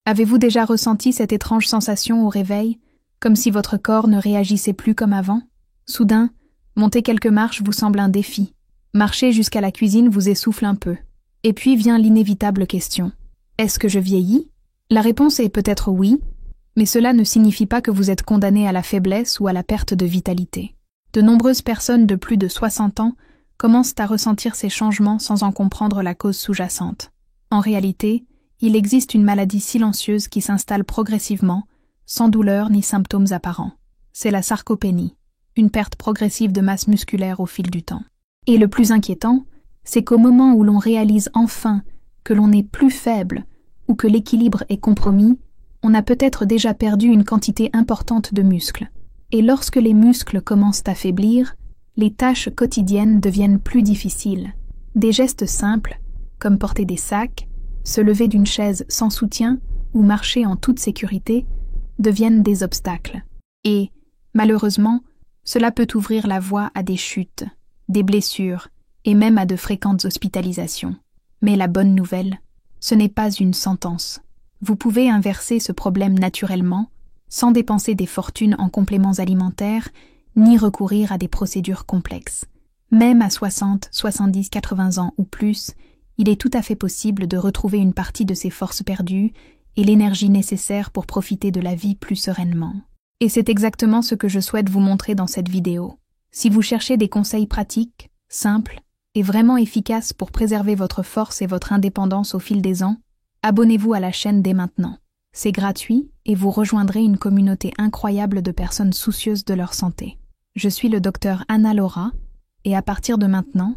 Avez-vous déjà ressenti cette étrange sensation au réveil, comme si votre corps ne réagissait plus comme avant? Soudain, monter quelques marches vous semble un défi. Marcher jusqu'à la cuisine vous essouffle un peu. Et puis vient l'inévitable question. Est-ce que je vieillis? La réponse est peut-être oui, mais cela ne signifie pas que vous êtes condamné à la faiblesse ou à la perte de vitalité. De nombreuses personnes de plus de 60 ans commencent à ressentir ces changements sans en comprendre la cause sous-jacente. En réalité, il existe une maladie silencieuse qui s'installe progressivement, sans douleur ni symptômes apparents. C'est la sarcopénie, une perte progressive de masse musculaire au fil du temps. Et le plus inquiétant, c'est qu'au moment où l'on réalise enfin que l'on est plus faible ou que l'équilibre est compromis, on a peut-être déjà perdu une quantité importante de muscles. Et lorsque les muscles commencent à faiblir, les tâches quotidiennes deviennent plus difficiles. Des gestes simples, comme porter des sacs, se lever d'une chaise sans soutien ou marcher en toute sécurité, deviennent des obstacles. Et, malheureusement, cela peut ouvrir la voie à des chutes, des blessures et même à de fréquentes hospitalisations. Mais la bonne nouvelle, ce n'est pas une sentence. Vous pouvez inverser ce problème naturellement, sans dépenser des fortunes en compléments alimentaires, ni recourir à des procédures complexes. Même à 60, 70, 80 ans ou plus, il est tout à fait possible de retrouver une partie de ses forces perdues et l'énergie nécessaire pour profiter de la vie plus sereinement. Et c'est exactement ce que je souhaite vous montrer dans cette vidéo. Si vous cherchez des conseils pratiques, simples et vraiment efficaces pour préserver votre force et votre indépendance au fil des ans, abonnez-vous à la chaîne dès maintenant. C'est gratuit et vous rejoindrez une communauté incroyable de personnes soucieuses de leur santé. Je suis le docteur Anna Laura et à partir de maintenant,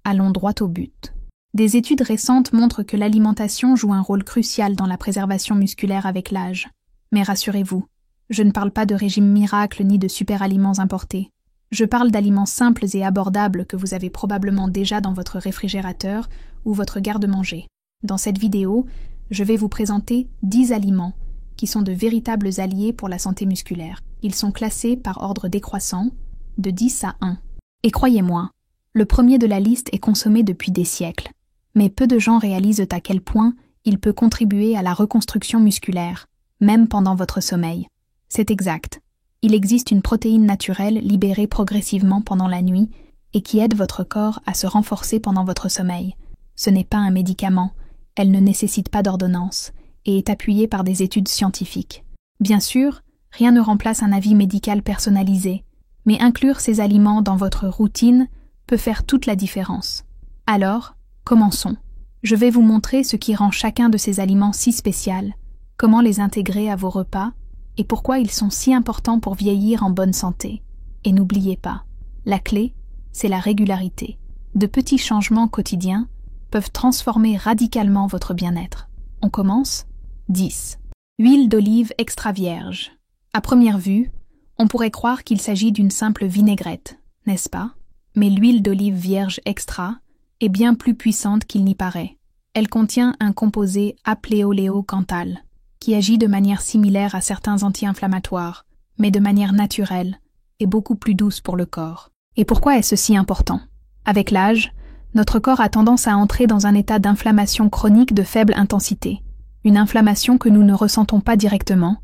allons droit au but. Des études récentes montrent que l'alimentation joue un rôle crucial dans la préservation musculaire avec l'âge. Mais rassurez-vous, je ne parle pas de régime miracle ni de super-aliments importés. Je parle d'aliments simples et abordables que vous avez probablement déjà dans votre réfrigérateur ou votre garde-manger. Dans cette vidéo, je vais vous présenter 10 aliments qui sont de véritables alliés pour la santé musculaire. Ils sont classés par ordre décroissant, de 10 à 1. Et croyez-moi, le premier de la liste est consommé depuis des siècles. Mais peu de gens réalisent à quel point il peut contribuer à la reconstruction musculaire, même pendant votre sommeil. C'est exact. Il existe une protéine naturelle libérée progressivement pendant la nuit et qui aide votre corps à se renforcer pendant votre sommeil. Ce n'est pas un médicament, elle ne nécessite pas d'ordonnance et est appuyée par des études scientifiques. Bien sûr, rien ne remplace un avis médical personnalisé, mais inclure ces aliments dans votre routine peut faire toute la différence. Alors, commençons. Je vais vous montrer ce qui rend chacun de ces aliments si spécial, comment les intégrer à vos repas et pourquoi ils sont si importants pour vieillir en bonne santé. Et n'oubliez pas, la clé, c'est la régularité. De petits changements quotidiens peuvent transformer radicalement votre bien-être. On commence. 10. Huile d'olive extra vierge. À première vue, on pourrait croire qu'il s'agit d'une simple vinaigrette, n'est-ce pas? Mais l'huile d'olive vierge extra est bien plus puissante qu'il n'y paraît. Elle contient un composé apléoléocanthal, qui agit de manière similaire à certains anti-inflammatoires, mais de manière naturelle et beaucoup plus douce pour le corps. Et pourquoi est-ce si important? Avec l'âge, notre corps a tendance à entrer dans un état d'inflammation chronique de faible intensité, une inflammation que nous ne ressentons pas directement,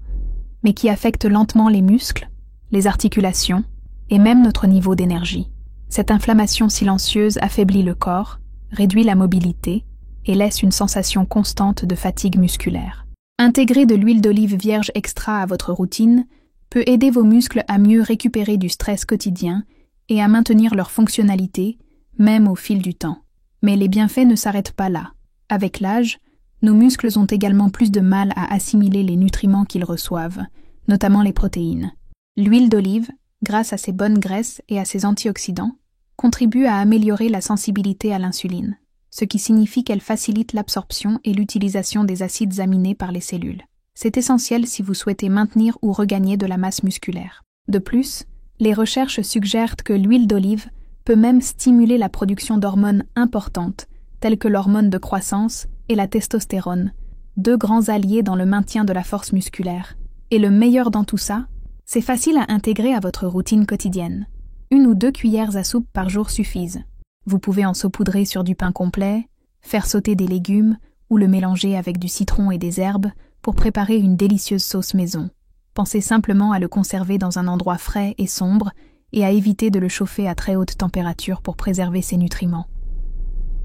mais qui affecte lentement les muscles, les articulations et même notre niveau d'énergie. Cette inflammation silencieuse affaiblit le corps, réduit la mobilité et laisse une sensation constante de fatigue musculaire. Intégrer de l'huile d'olive vierge extra à votre routine peut aider vos muscles à mieux récupérer du stress quotidien et à maintenir leur fonctionnalité, même au fil du temps. Mais les bienfaits ne s'arrêtent pas là. Avec l'âge, nos muscles ont également plus de mal à assimiler les nutriments qu'ils reçoivent, notamment les protéines. L'huile d'olive, grâce à ses bonnes graisses et à ses antioxydants, contribue à améliorer la sensibilité à l'insuline, ce qui signifie qu'elle facilite l'absorption et l'utilisation des acides aminés par les cellules. C'est essentiel si vous souhaitez maintenir ou regagner de la masse musculaire. De plus, les recherches suggèrent que l'huile d'olive peut même stimuler la production d'hormones importantes, telles que l'hormone de croissance et la testostérone, deux grands alliés dans le maintien de la force musculaire. Et le meilleur dans tout ça, c'est facile à intégrer à votre routine quotidienne. 1 ou 2 cuillères à soupe par jour suffisent. Vous pouvez en saupoudrer sur du pain complet, faire sauter des légumes ou le mélanger avec du citron et des herbes pour préparer une délicieuse sauce maison. Pensez simplement à le conserver dans un endroit frais et sombre et à éviter de le chauffer à très haute température pour préserver ses nutriments.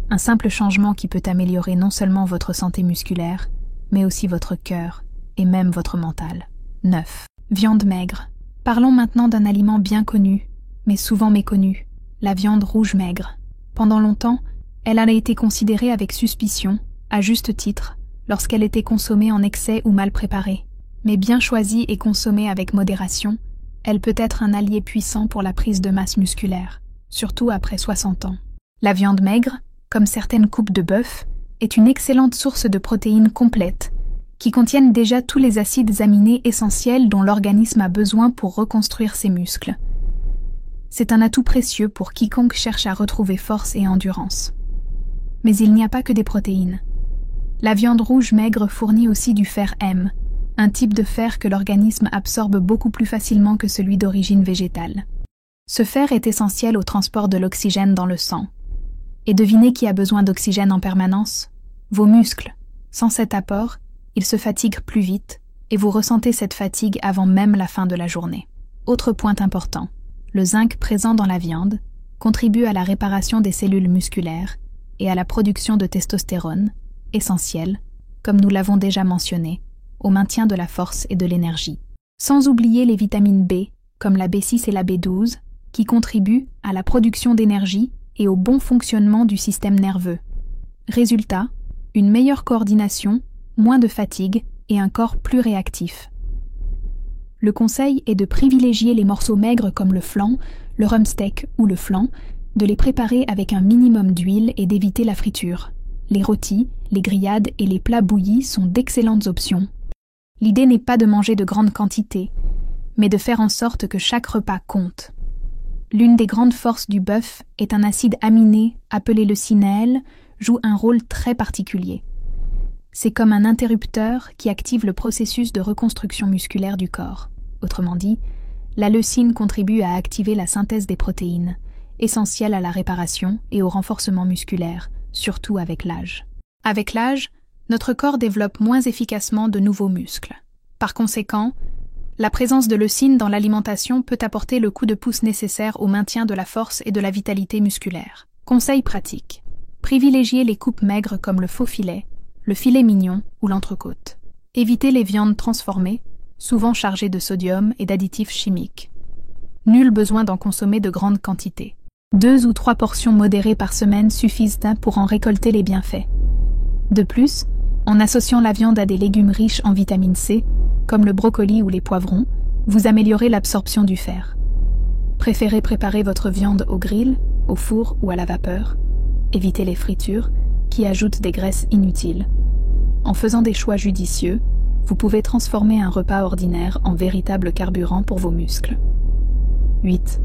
Un simple changement qui peut améliorer non seulement votre santé musculaire, mais aussi votre cœur et même votre mental. 9. Viande maigre. Parlons maintenant d'un aliment bien connu, mais souvent méconnu, la viande rouge maigre. Pendant longtemps, elle a été considérée avec suspicion, à juste titre, lorsqu'elle était consommée en excès ou mal préparée. Mais bien choisie et consommée avec modération, elle peut être un allié puissant pour la prise de masse musculaire, surtout après 60 ans. La viande maigre, comme certaines coupes de bœuf, est une excellente source de protéines complètes, qui contiennent déjà tous les acides aminés essentiels dont l'organisme a besoin pour reconstruire ses muscles. C'est un atout précieux pour quiconque cherche à retrouver force et endurance. Mais il n'y a pas que des protéines. La viande rouge maigre fournit aussi du fer M, un type de fer que l'organisme absorbe beaucoup plus facilement que celui d'origine végétale. Ce fer est essentiel au transport de l'oxygène dans le sang. Et devinez qui a besoin d'oxygène en permanence? Vos muscles. Sans cet apport, ils se fatiguent plus vite, et vous ressentez cette fatigue avant même la fin de la journée. Autre point important, le zinc présent dans la viande contribue à la réparation des cellules musculaires et à la production de testostérone, essentielle, comme nous l'avons déjà mentionné, au maintien de la force et de l'énergie. Sans oublier les vitamines B, comme la B6 et la B12, qui contribuent à la production d'énergie et au bon fonctionnement du système nerveux. Résultat, une meilleure coordination, moins de fatigue et un corps plus réactif. Le conseil est de privilégier les morceaux maigres comme le flan, le rumsteak ou le flan, de les préparer avec un minimum d'huile et d'éviter la friture. Les rôtis, les grillades et les plats bouillis sont d'excellentes options. L'idée n'est pas de manger de grandes quantités, mais de faire en sorte que chaque repas compte. L'une des grandes forces du bœuf est un acide aminé appelé le cinéel, joue un rôle très particulier. C'est comme un interrupteur qui active le processus de reconstruction musculaire du corps. Autrement dit, la leucine contribue à activer la synthèse des protéines, essentielle à la réparation et au renforcement musculaire, surtout avec l'âge. Avec l'âge, notre corps développe moins efficacement de nouveaux muscles. Par conséquent, la présence de leucine dans l'alimentation peut apporter le coup de pouce nécessaire au maintien de la force et de la vitalité musculaire. Conseil pratique. Privilégiez les coupes maigres comme le faux filet, le filet mignon ou l'entrecôte. Évitez les viandes transformées, souvent chargées de sodium et d'additifs chimiques. Nul besoin d'en consommer de grandes quantités. 2 ou 3 portions modérées par semaine suffisent pour en récolter les bienfaits. De plus, en associant la viande à des légumes riches en vitamine C, comme le brocoli ou les poivrons, vous améliorez l'absorption du fer. Préférez préparer votre viande au grill, au four ou à la vapeur. Évitez les fritures, qui ajoutent des graisses inutiles. En faisant des choix judicieux, vous pouvez transformer un repas ordinaire en véritable carburant pour vos muscles. 8.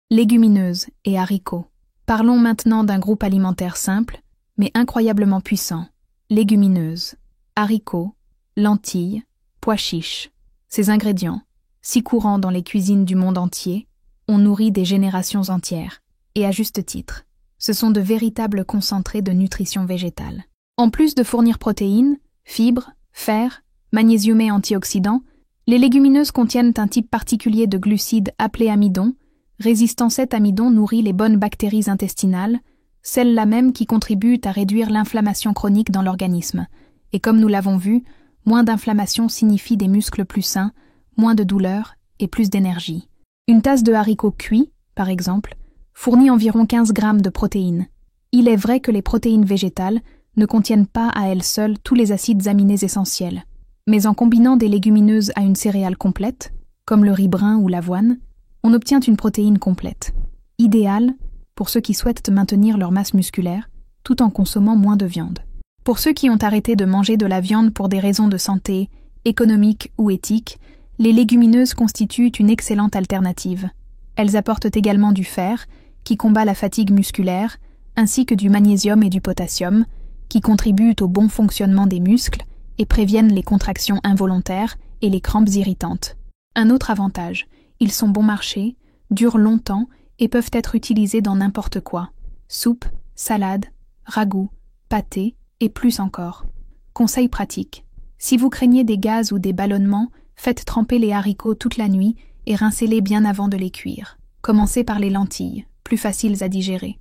Légumineuses et haricots. Parlons maintenant d'un groupe alimentaire simple, mais incroyablement puissant. Légumineuses, haricots, lentilles, pois chiches. Ces ingrédients, si courants dans les cuisines du monde entier, ont nourri des générations entières, et à juste titre. Ce sont de véritables concentrés de nutrition végétale. En plus de fournir protéines, fibres, fer, magnésium et antioxydants, les légumineuses contiennent un type particulier de glucides appelé amidon. Résistant cet amidon nourrit les bonnes bactéries intestinales, celles-là même qui contribuent à réduire l'inflammation chronique dans l'organisme. Et comme nous l'avons vu, moins d'inflammation signifie des muscles plus sains, moins de douleur et plus d'énergie. Une tasse de haricots cuits, par exemple, fournit environ 15 grammes de protéines. Il est vrai que les protéines végétales ne contiennent pas à elles seules tous les acides aminés essentiels. Mais en combinant des légumineuses à une céréale complète, comme le riz brun ou l'avoine, on obtient une protéine complète, idéale pour ceux qui souhaitent maintenir leur masse musculaire tout en consommant moins de viande. Pour ceux qui ont arrêté de manger de la viande pour des raisons de santé, économiques ou éthiques, les légumineuses constituent une excellente alternative. Elles apportent également du fer, qui combat la fatigue musculaire, ainsi que du magnésium et du potassium, qui contribuent au bon fonctionnement des muscles et préviennent les contractions involontaires et les crampes irritantes. Un autre avantage, ils sont bon marché, durent longtemps et peuvent être utilisés dans n'importe quoi. Soupe, salade, ragoût, pâté et plus encore. Conseil pratique. Si vous craignez des gaz ou des ballonnements, faites tremper les haricots toute la nuit et rincez-les bien avant de les cuire. Commencez par les lentilles, plus faciles à digérer.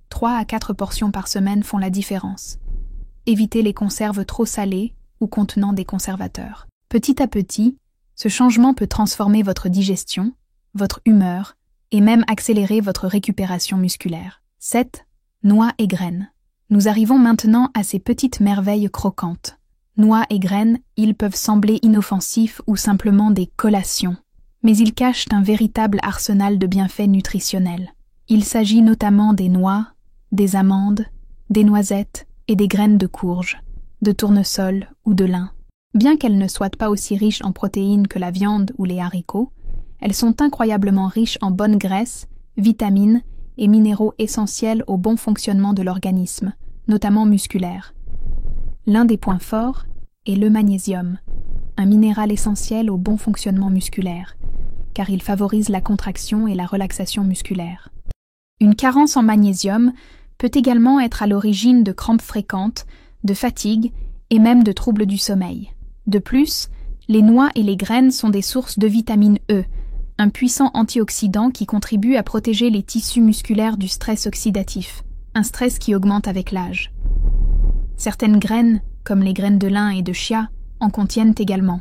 3 à 4 portions par semaine font la différence. Évitez les conserves trop salées ou contenant des conservateurs. Petit à petit, ce changement peut transformer votre digestion, votre humeur et même accélérer votre récupération musculaire. 7. Noix et graines. Nous arrivons maintenant à ces petites merveilles croquantes. Noix et graines, ils peuvent sembler inoffensifs ou simplement des collations, mais ils cachent un véritable arsenal de bienfaits nutritionnels. Il s'agit notamment des noix, des amandes, des noisettes et des graines de courge, de tournesol ou de lin. Bien qu'elles ne soient pas aussi riches en protéines que la viande ou les haricots, elles sont incroyablement riches en bonnes graisses, vitamines et minéraux essentiels au bon fonctionnement de l'organisme, notamment musculaire. L'un des points forts est le magnésium, un minéral essentiel au bon fonctionnement musculaire, car il favorise la contraction et la relaxation musculaire. Une carence en magnésium peut également être à l'origine de crampes fréquentes, de fatigue et même de troubles du sommeil. De plus, les noix et les graines sont des sources de vitamine E, un puissant antioxydant qui contribue à protéger les tissus musculaires du stress oxydatif, un stress qui augmente avec l'âge. Certaines graines, comme les graines de lin et de chia, en contiennent également.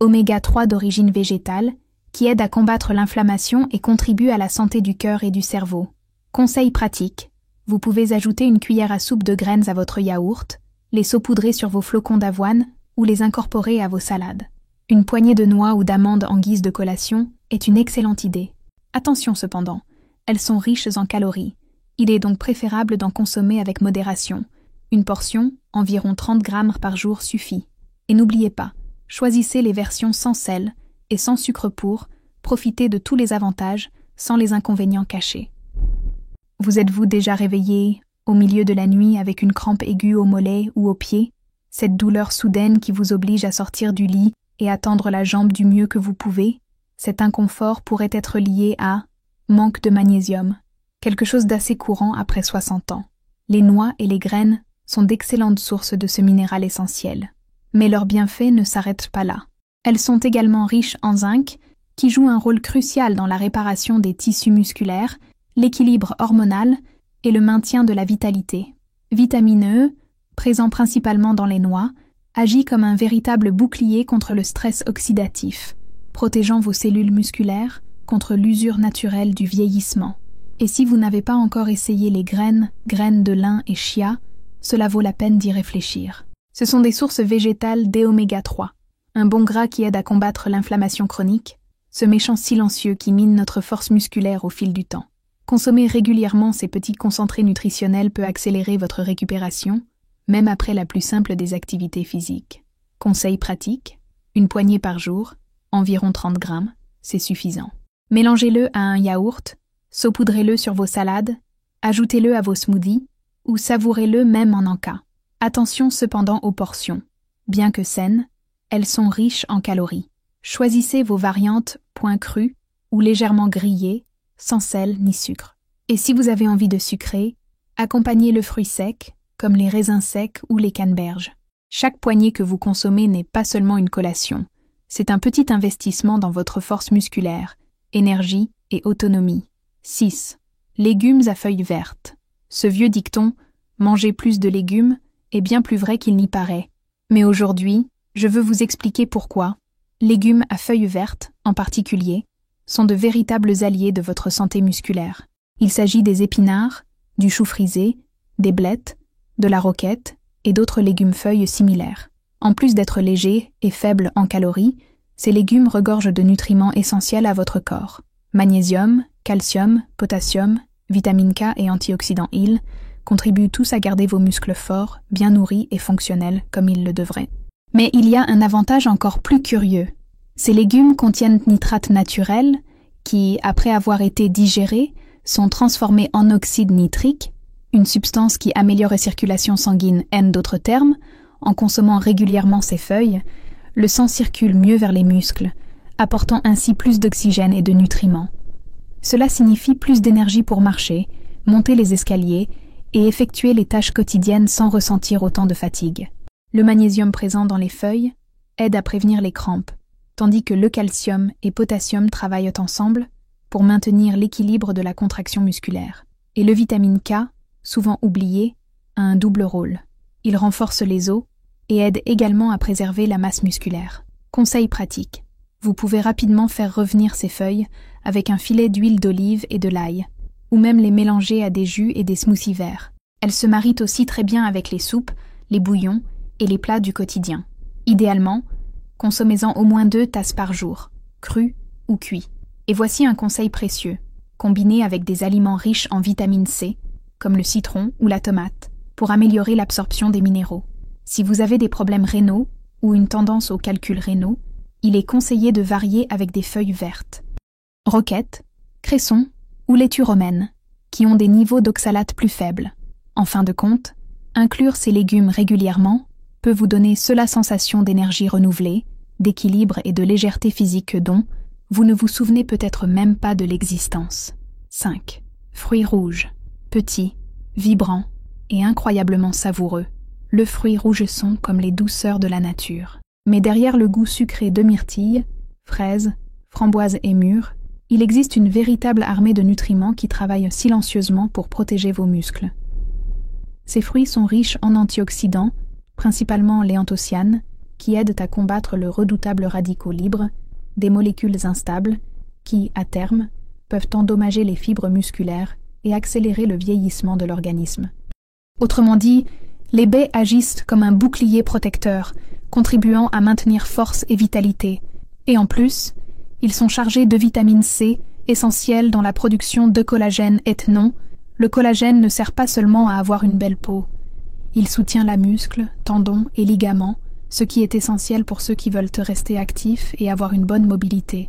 Oméga 3 d'origine végétale, qui aide à combattre l'inflammation et contribue à la santé du cœur et du cerveau. Conseil pratique, vous pouvez ajouter une cuillère à soupe de graines à votre yaourt, les saupoudrer sur vos flocons d'avoine ou les incorporer à vos salades. Une poignée de noix ou d'amandes en guise de collation est une excellente idée. Attention cependant, elles sont riches en calories. Il est donc préférable d'en consommer avec modération. Une portion, environ 30 grammes par jour, suffit. Et n'oubliez pas, choisissez les versions sans sel et sans sucre pour profiter de tous les avantages sans les inconvénients cachés. Vous êtes-vous déjà réveillé au milieu de la nuit avec une crampe aiguë au mollet ou au pied, cette douleur soudaine qui vous oblige à sortir du lit et à tendre la jambe du mieux que vous pouvez? Cet inconfort pourrait être lié à manque de magnésium, quelque chose d'assez courant après 60 ans. Les noix et les graines sont d'excellentes sources de ce minéral essentiel. Mais leurs bienfaits ne s'arrêtent pas là. Elles sont également riches en zinc, qui joue un rôle crucial dans la réparation des tissus musculaires, l'équilibre hormonal et le maintien de la vitalité. Vitamine E, présent principalement dans les noix, agit comme un véritable bouclier contre le stress oxydatif, protégeant vos cellules musculaires contre l'usure naturelle du vieillissement. Et si vous n'avez pas encore essayé les graines de lin et chia, cela vaut la peine d'y réfléchir. Ce sont des sources végétales d'oméga 3, un bon gras qui aide à combattre l'inflammation chronique, ce méchant silencieux qui mine notre force musculaire au fil du temps. Consommer régulièrement ces petits concentrés nutritionnels peut accélérer votre récupération, même après la plus simple des activités physiques. Conseil pratique, une poignée par jour, environ 30 grammes, c'est suffisant. Mélangez-le à un yaourt, saupoudrez-le sur vos salades, ajoutez-le à vos smoothies ou savourez-le même en encas. Attention cependant aux portions. Bien que saines, elles sont riches en calories. Choisissez vos variantes point cru ou légèrement grillées, sans sel ni sucre. Et si vous avez envie de sucrer, accompagnez le fruit sec, comme les raisins secs ou les canneberges. Chaque poignée que vous consommez n'est pas seulement une collation, c'est un petit investissement dans votre force musculaire, énergie et autonomie. 6. Légumes à feuilles vertes. Ce vieux dicton « manger plus de légumes » est bien plus vrai qu'il n'y paraît. Mais aujourd'hui, je veux vous expliquer pourquoi. Légumes à feuilles vertes, en particulier, sont de véritables alliés de votre santé musculaire. Il s'agit des épinards, du chou frisé, des blettes, de la roquette et d'autres légumes-feuilles similaires. En plus d'être légers et faibles en calories, ces légumes regorgent de nutriments essentiels à votre corps. Magnésium, calcium, potassium, vitamine K et antioxydants IL contribuent tous à garder vos muscles forts, bien nourris et fonctionnels comme ils le devraient. Mais il y a un avantage encore plus curieux. Ces légumes contiennent nitrates naturels qui, après avoir été digérés, sont transformés en oxyde nitrique, une substance qui améliore la circulation sanguine. En d'autres termes, en consommant régulièrement ces feuilles, le sang circule mieux vers les muscles, apportant ainsi plus d'oxygène et de nutriments. Cela signifie plus d'énergie pour marcher, monter les escaliers et effectuer les tâches quotidiennes sans ressentir autant de fatigue. Le magnésium présent dans les feuilles aide à prévenir les crampes, tandis que le calcium et potassium travaillent ensemble pour maintenir l'équilibre de la contraction musculaire. Et le vitamine K, souvent oublié, a un double rôle. Il renforce les os et aide également à préserver la masse musculaire. Conseil pratique. Vous pouvez rapidement faire revenir ces feuilles avec un filet d'huile d'olive et de l'ail, ou même les mélanger à des jus et des smoothies verts. Elles se marient aussi très bien avec les soupes, les bouillons et les plats du quotidien. Idéalement, consommez-en au moins 2 tasses par jour, crus ou cuits. Et voici un conseil précieux, combiné avec des aliments riches en vitamine C, comme le citron ou la tomate, pour améliorer l'absorption des minéraux. Si vous avez des problèmes rénaux ou une tendance aux calculs rénaux, il est conseillé de varier avec des feuilles vertes. Roquettes, cressons ou laitue romaine, qui ont des niveaux d'oxalate plus faibles. En fin de compte, inclure ces légumes régulièrement peut vous donner la sensation d'énergie renouvelée, d'équilibre et de légèreté physique dont vous ne vous souvenez peut-être même pas de l'existence. 5. Fruits rouges. Petits, vibrants et incroyablement savoureux. Le fruit rouge sont comme les douceurs de la nature. Mais derrière le goût sucré de myrtilles, fraises, framboises et mûres, il existe une véritable armée de nutriments qui travaillent silencieusement pour protéger vos muscles. Ces fruits sont riches en antioxydants, principalement les anthocyanes, qui aident à combattre le redoutable radicaux libres, des molécules instables, qui, à terme, peuvent endommager les fibres musculaires et accélérer le vieillissement de l'organisme. Autrement dit, les baies agissent comme un bouclier protecteur, contribuant à maintenir force et vitalité. Et en plus, ils sont chargés de vitamine C, essentielle dans la production de collagène et non, le collagène ne sert pas seulement à avoir une belle peau. Il soutient la muscle, tendons et ligaments, ce qui est essentiel pour ceux qui veulent rester actifs et avoir une bonne mobilité.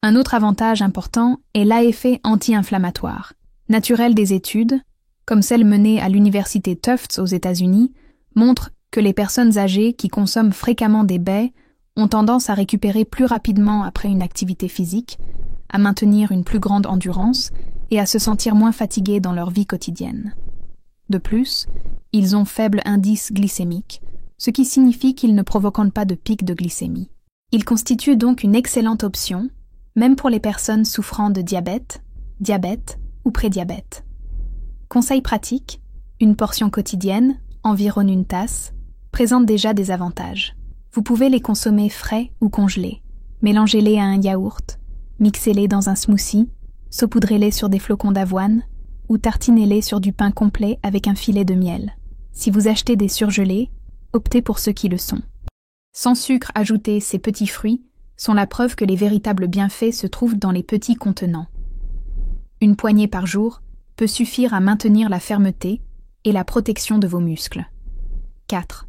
Un autre avantage important est l'effet anti-inflammatoire. Naturel des études, comme celle menée à l'université Tufts aux États-Unis, montre que les personnes âgées qui consomment fréquemment des baies ont tendance à récupérer plus rapidement après une activité physique, à maintenir une plus grande endurance et à se sentir moins fatiguées dans leur vie quotidienne. De plus, ils ont faible indice glycémique, ce qui signifie qu'ils ne provoquent pas de pic de glycémie. Ils constituent donc une excellente option, même pour les personnes souffrant de diabète ou prédiabète. Conseil pratique, une portion quotidienne, environ une tasse, présente déjà des avantages. Vous pouvez les consommer frais ou congelés. Mélangez-les à un yaourt, mixez-les dans un smoothie, saupoudrez-les sur des flocons d'avoine ou tartinez-les sur du pain complet avec un filet de miel. Si vous achetez des surgelés, optez pour ceux qui le sont. Sans sucre ajouté, ces petits fruits sont la preuve que les véritables bienfaits se trouvent dans les petits contenants. Une poignée par jour peut suffire à maintenir la fermeté et la protection de vos muscles. 4.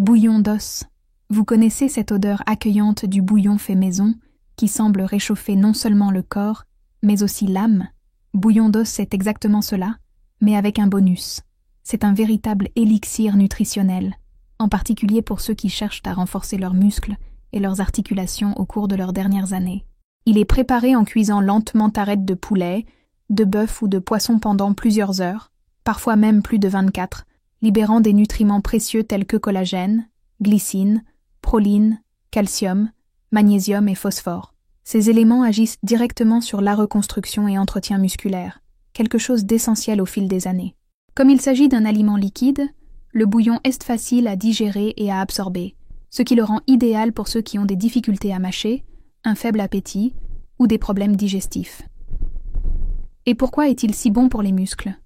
Bouillon d'os. Vous connaissez cette odeur accueillante du bouillon fait maison qui semble réchauffer non seulement le corps, mais aussi l'âme. Bouillon d'os, c'est exactement cela, mais avec un bonus. C'est un véritable élixir nutritionnel, en particulier pour ceux qui cherchent à renforcer leurs muscles et leurs articulations au cours de leurs dernières années. Il est préparé en cuisant lentement tarettes de poulet, de bœuf ou de poisson pendant plusieurs heures, parfois même plus de 24, libérant des nutriments précieux tels que collagène, glycine, proline, calcium, magnésium et phosphore. Ces éléments agissent directement sur la reconstruction et entretien musculaire, quelque chose d'essentiel au fil des années. Comme il s'agit d'un aliment liquide, le bouillon est facile à digérer et à absorber, ce qui le rend idéal pour ceux qui ont des difficultés à mâcher, un faible appétit ou des problèmes digestifs. Et pourquoi est-il si bon pour les muscles ?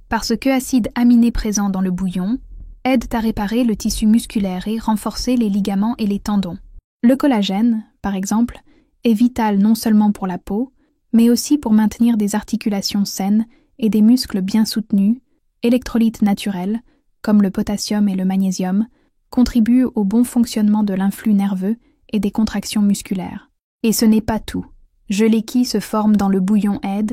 Parce que acides aminés présents dans le bouillon aident à réparer le tissu musculaire et renforcer les ligaments et les tendons. Le collagène, par exemple, est vital non seulement pour la peau, mais aussi pour maintenir des articulations saines et des muscles bien soutenus. Électrolytes naturels, comme le potassium et le magnésium, contribuent au bon fonctionnement de l'influx nerveux et des contractions musculaires. Et ce n'est pas tout. Gelée qui se forme dans le bouillon aide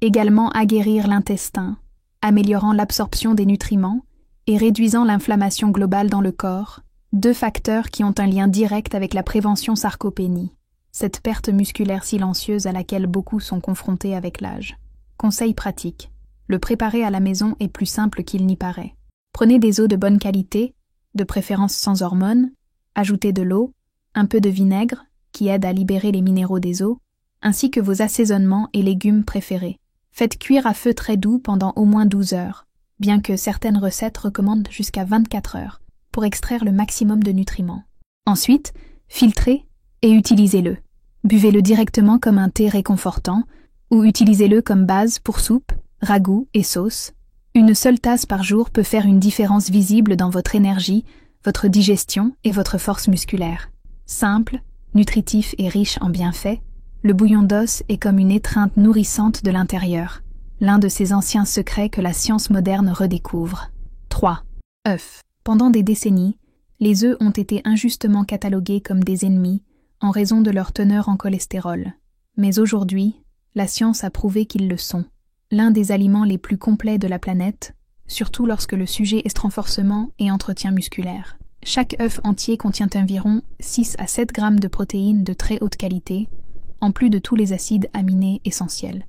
également à guérir l'intestin, améliorant l'absorption des nutriments et réduisant l'inflammation globale dans le corps, 2 facteurs qui ont un lien direct avec la prévention sarcopénie, cette perte musculaire silencieuse à laquelle beaucoup sont confrontés avec l'âge. Conseil pratique. Le préparer à la maison est plus simple qu'il n'y paraît. Prenez des os de bonne qualité, de préférence sans hormones, ajoutez de l'eau, un peu de vinaigre, qui aide à libérer les minéraux des os, ainsi que vos assaisonnements et légumes préférés. Faites cuire à feu très doux pendant au moins 12 heures, bien que certaines recettes recommandent jusqu'à 24 heures, pour extraire le maximum de nutriments. Ensuite, filtrez et utilisez-le. Buvez-le directement comme un thé réconfortant, ou utilisez-le comme base pour soupe, ragoût et sauce. Une seule tasse par jour peut faire une différence visible dans votre énergie, votre digestion et votre force musculaire. Simple, nutritif et riche en bienfaits, le bouillon d'os est comme une étreinte nourrissante de l'intérieur, l'un de ces anciens secrets que la science moderne redécouvre. 3. œufs. Pendant des décennies, les œufs ont été injustement catalogués comme des ennemis en raison de leur teneur en cholestérol. Mais aujourd'hui, la science a prouvé qu'ils le sont. L'un des aliments les plus complets de la planète, surtout lorsque le sujet est renforcement et entretien musculaire. Chaque œuf entier contient environ 6 à 7 grammes de protéines de très haute qualité, en plus de tous les acides aminés essentiels.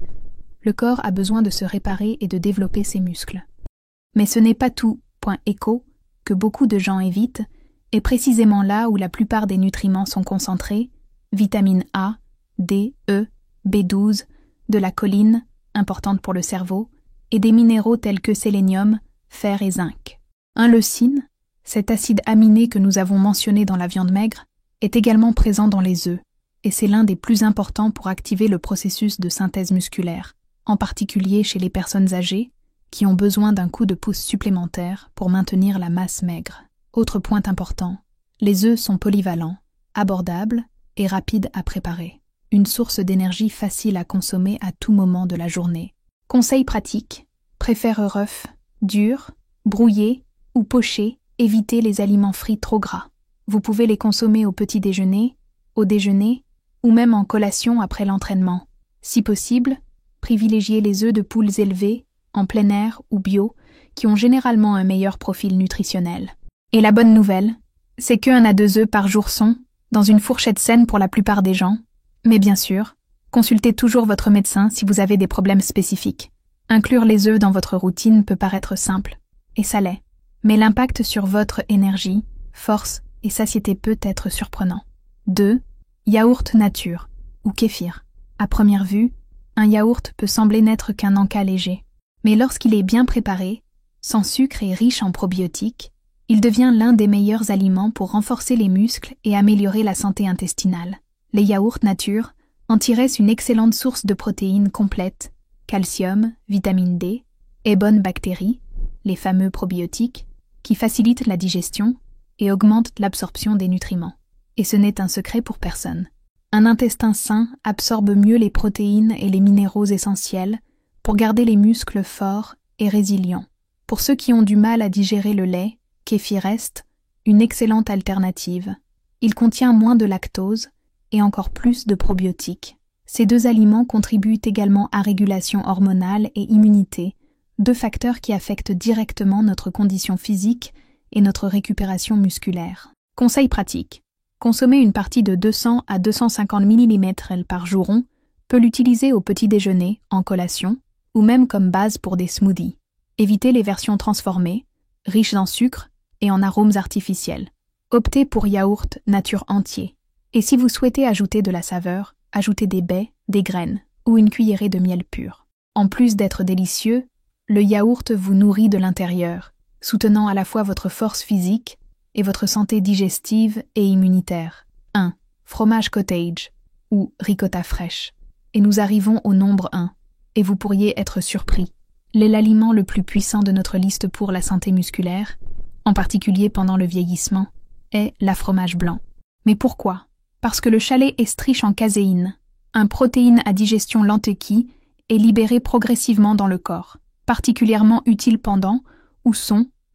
Le corps a besoin de se réparer et de développer ses muscles. Mais ce n'est pas tout, point écho, que beaucoup de gens évitent, et précisément là où la plupart des nutriments sont concentrés, vitamines A, D, E, B12, de la choline, importante pour le cerveau, et des minéraux tels que sélénium, fer et zinc. Leucine, cet acide aminé que nous avons mentionné dans la viande maigre, est également présent dans les œufs, et c'est l'un des plus importants pour activer le processus de synthèse musculaire, en particulier chez les personnes âgées, qui ont besoin d'un coup de pouce supplémentaire pour maintenir la masse maigre. Autre point important, les œufs sont polyvalents, abordables et rapides à préparer. Une source d'énergie facile à consommer à tout moment de la journée. Conseil pratique, préfère œufs, durs, brouillés ou pochés, évitez les aliments frits trop gras. Vous pouvez les consommer au petit déjeuner, au déjeuner ou même en collation après l'entraînement. Si possible, privilégiez les œufs de poules élevés, en plein air ou bio, qui ont généralement un meilleur profil nutritionnel. Et la bonne nouvelle, c'est qu'1 à 2 œufs par jour sont, dans une fourchette saine pour la plupart des gens, mais bien sûr, consultez toujours votre médecin si vous avez des problèmes spécifiques. Inclure les œufs dans votre routine peut paraître simple, et ça l'est, mais l'impact sur votre énergie, force et satiété peut être surprenant. 2. Yaourt nature, ou kéfir. À première vue, un yaourt peut sembler n'être qu'un encas léger, mais lorsqu'il est bien préparé, sans sucre et riche en probiotiques, il devient l'un des meilleurs aliments pour renforcer les muscles et améliorer la santé intestinale. Les yaourts nature en tirent une excellente source de protéines complètes, calcium, vitamine D et bonnes bactéries, les fameux probiotiques, qui facilitent la digestion et augmentent l'absorption des nutriments. Et ce n'est un secret pour personne. Un intestin sain absorbe mieux les protéines et les minéraux essentiels pour garder les muscles forts et résilients. Pour ceux qui ont du mal à digérer le lait, kéfir reste une excellente alternative. Il contient moins de lactose et encore plus de probiotiques. Ces 2 aliments contribuent également à régulation hormonale et immunité, 2 facteurs qui affectent directement notre condition physique et notre récupération musculaire. Conseil pratique. Consommer une partie de 200 à 250 ml par jour peut l'utiliser au petit déjeuner, en collation, ou même comme base pour des smoothies. Évitez les versions transformées, riches en sucre et en arômes artificiels. Optez pour yaourt nature entier. Et si vous souhaitez ajouter de la saveur, ajoutez des baies, des graines ou une cuillerée de miel pur. En plus d'être délicieux, le yaourt vous nourrit de l'intérieur, soutenant à la fois votre force physique et votre santé digestive et immunitaire. 1. Fromage cottage ou ricotta fraîche. Et nous arrivons au nombre 1, et vous pourriez être surpris. L'aliment le plus puissant de notre liste pour la santé musculaire, en particulier pendant le vieillissement, est la fromage blanc. Mais pourquoi? Parce que le chalet est riche en caséine, un protéine à digestion lente qui est libéré progressivement dans le corps, particulièrement utile pendant ou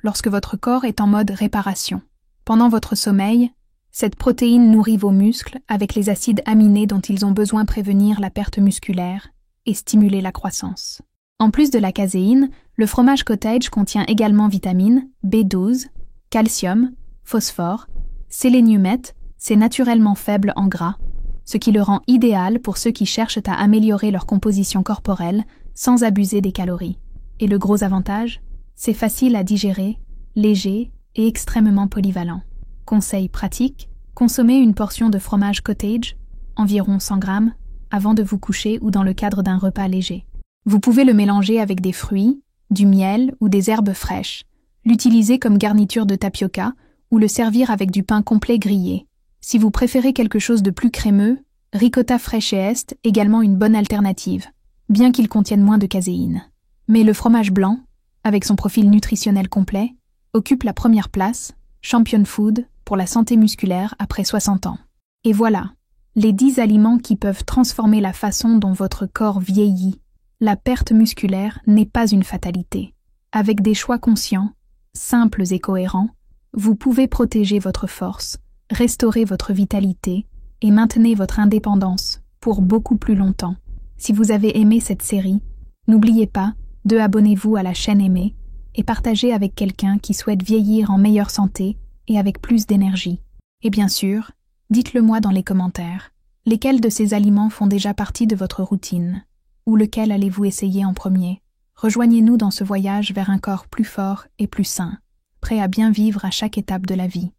lorsque votre corps est en mode réparation. Pendant votre sommeil, cette protéine nourrit vos muscles avec les acides aminés dont ils ont besoin prévenir la perte musculaire et stimuler la croissance. En plus de la caséine, le fromage cottage contient également vitamines B12, calcium, phosphore, séléniumète, c'est naturellement faible en gras, ce qui le rend idéal pour ceux qui cherchent à améliorer leur composition corporelle sans abuser des calories. Et le gros avantage, c'est facile à digérer, léger et extrêmement polyvalent. Conseil pratique, consommez une portion de fromage cottage, environ 100 grammes, avant de vous coucher ou dans le cadre d'un repas léger. Vous pouvez le mélanger avec des fruits, du miel ou des herbes fraîches, l'utiliser comme garniture de tapioca ou le servir avec du pain complet grillé. Si vous préférez quelque chose de plus crémeux, ricotta fraîche est également une bonne alternative, bien qu'il contienne moins de caséine. Mais le fromage blanc, avec son profil nutritionnel complet, occupe la première place, champion food pour la santé musculaire après 60 ans. Et voilà, les 10 aliments qui peuvent transformer la façon dont votre corps vieillit. La perte musculaire n'est pas une fatalité. Avec des choix conscients, simples et cohérents, vous pouvez protéger votre force, restaurer votre vitalité et maintenir votre indépendance pour beaucoup plus longtemps. Si vous avez aimé cette série, n'oubliez pas de abonnez-vous à la chaîne aimée et partagez avec quelqu'un qui souhaite vieillir en meilleure santé et avec plus d'énergie. Et bien sûr, dites-le moi dans les commentaires. Lesquels de ces aliments font déjà partie de votre routine? Ou lequel allez-vous essayer en premier? Rejoignez-nous dans ce voyage vers un corps plus fort et plus sain, prêt à bien vivre à chaque étape de la vie.